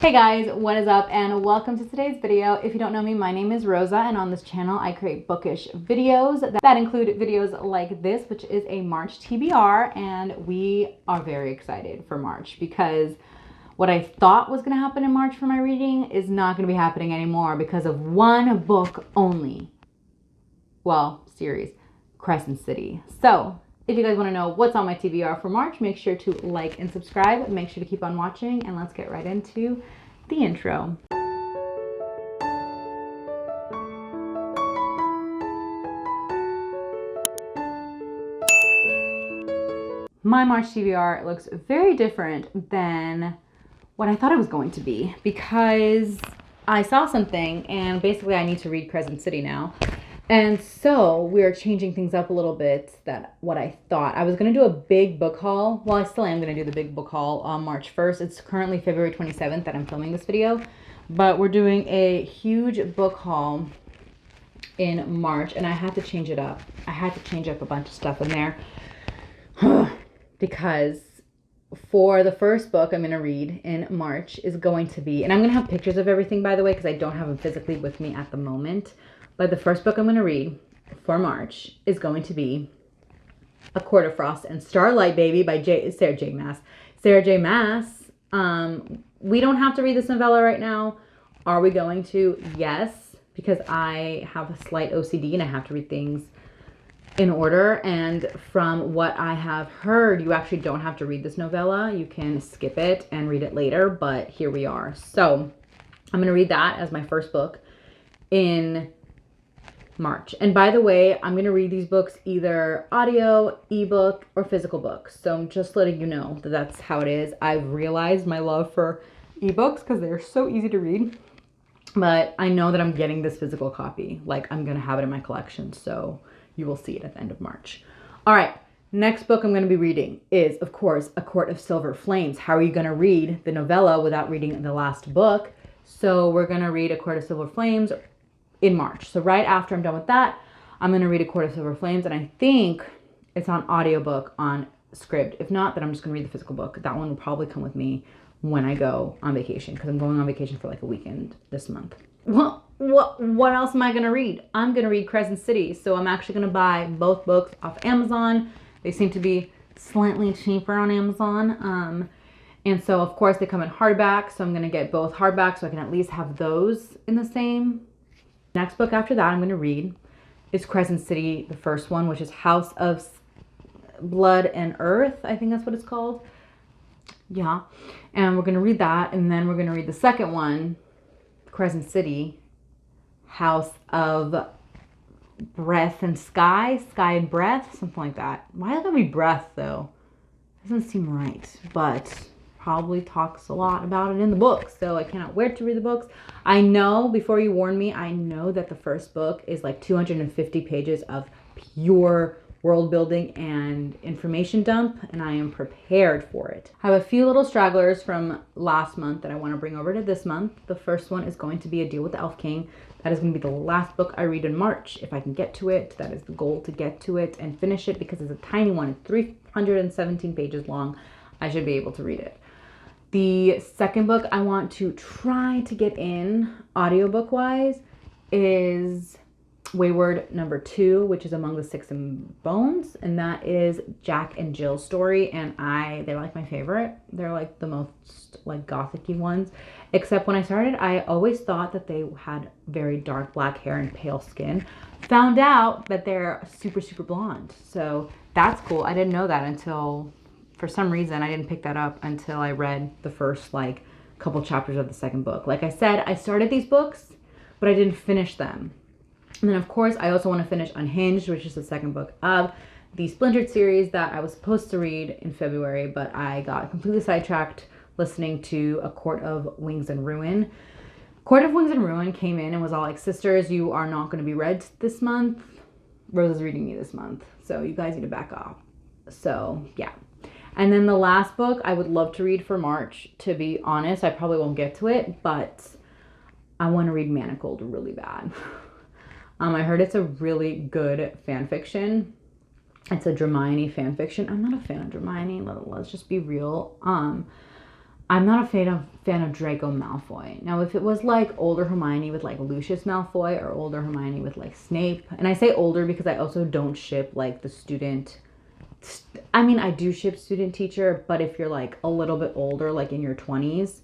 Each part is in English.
Hey guys, what is up and welcome to today's video. If you don't know me, my name is Rosa and on this channel I create bookish videos that include videos like this, which is a March TBR, and we are very excited for March because what I thought was going to happen in March for my reading is not going to be happening anymore because of one book only. Well, series, Crescent City. So if you guys want to know what's on my TBR for March, make sure to like and subscribe. Make sure to keep on watching, and let's get right into the intro. My March TBR looks very different than what I thought it was going to be because I saw something and basically I need to read Crescent City now. And so we're changing things up a little bit that what I thought. I was going to do a big book haul. Well, I still am going to do the big book haul on March 1st. It's currently February 27th that I'm filming this video. But we're doing a huge book haul in March. And I had to change it up. I had to change up a bunch of stuff in there. Because for the first book I'm going to read in March is going to be... And I'm going to have pictures of everything, by the way, because I don't have them physically with me at the moment. But the first book I'm going to read for March is going to be A Court of Frost and Starlight, baby, by Sarah J. Maas. Sarah J. Maas. We don't have to read this novella right now. Are we going to? Yes, because I have a slight OCD and I have to read things in order. And from what I have heard, you actually don't have to read this novella. You can skip it and read it later, but here we are. So I'm going to read that as my first book in March. And by the way, I'm going to read these books either audio, ebook, or physical books. So I'm just letting you know that that's how it is. I've realized my love for ebooks because they're so easy to read. But I know that I'm getting this physical copy. Like, I'm going to have it in my collection. So you will see it at the end of March. All right. Next book I'm going to be reading is, of course, A Court of Silver Flames. How are you going to read the novella without reading the last book? So we're going to read A Court of Silver Flames in March. So right after I'm done with that, I'm going to read A Court of Silver Flames, and I think it's on audiobook on Scribd. If not, then I'm just going to read the physical book. That one will probably come with me when I go on vacation, because I'm going on vacation for like a weekend this month. Well, what else am I going to read? I'm going to read Crescent City. So I'm actually going to buy both books off Amazon. They seem to be slightly cheaper on Amazon. And so, of course, they come in hardback. So I'm going to get both hardbacks so I can at least have those in the same. Next book after that I'm going to read is Crescent City, the first one, which is House of Blood and Earth. I think that's what it's called. Yeah. And we're going to read that. And then we're going to read the second one, Crescent City, House of Breath and Sky. Sky and Breath. Something like that. Why is it going to be breath, though? Doesn't seem right. But probably talks a lot about it in the book, so I cannot wait to read the books. I know, before you warn me, I know that the first book is like 250 pages of pure world building and information dump, and I am prepared for it. I have a few little stragglers from last month that I want to bring over to this month. The first one is going to be A Deal with the Elf King. That is going to be the last book I read in March. If I can get to it, that is the goal, to get to it and finish it, because it's a tiny one. It's 317 pages long. I should be able to read it. The second book I want to try to get in audiobook wise is Wayward number 2, which is Among the Sticks and Bones, and that is Jack and Jill's story, and they're like my favorite. They're like the most like gothic-y ones, except when I started, I always thought that they had very dark black hair and pale skin. Found out that they're super, super blonde, so that's cool. I didn't know that until... For some reason, I didn't pick that up until I read the first like couple chapters of the second book. Like I said, I started these books, but I didn't finish them. And then of course, I also want to finish Unhinged, which is the second book of the Splintered series that I was supposed to read in February, but I got completely sidetracked listening to A Court of Wings and Ruin. Court of Wings and Ruin came in and was all like, sisters, you are not going to be read this month. Rose is reading me this month, so you guys need to back off. So yeah. And then the last book I would love to read for March, to be honest. I probably won't get to it, but I want to read Manacled really bad. I heard it's a really good fan fiction. It's a Hermione fan fiction. I'm not a fan of Hermione, let's just be real. I'm not a fan of Draco Malfoy. Now, if it was like older Hermione with like Lucius Malfoy or older Hermione with like Snape, and I say older because I also don't ship like the student. I mean, I do ship student teacher, but if you're like a little bit older, like in your 20s,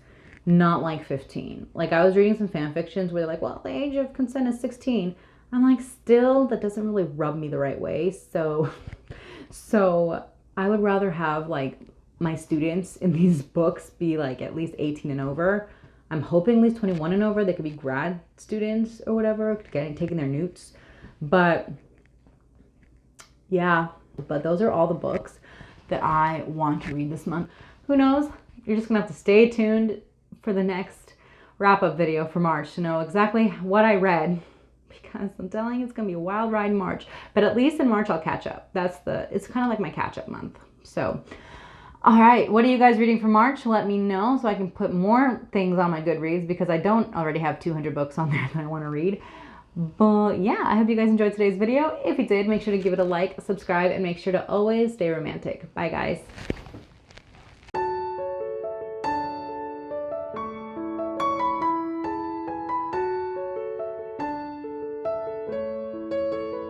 not like 15. Like I was reading some fan fictions where they're like, well, the age of consent is 16. I'm like, still, that doesn't really rub me the right way. So I would rather have like my students in these books be like at least 18 and over. I'm hoping at least 21 and over. They could be grad students or whatever, taking their newts. But yeah, but those are all the books that I want to read this month. Who knows? You're just gonna have to stay tuned for the next wrap-up video for March to know exactly what I read, because I'm telling you, it's gonna be a wild ride in March. But at least in March I'll catch up. It's kind of like my catch-up month. So all right, what are you guys reading for March? Let me know so I can put more things on my Goodreads, because I don't already have 200 books on there that I want to read. But yeah, I hope you guys enjoyed today's video. If you did, make sure to give it a like, subscribe, and make sure to always stay romantic. Bye, guys.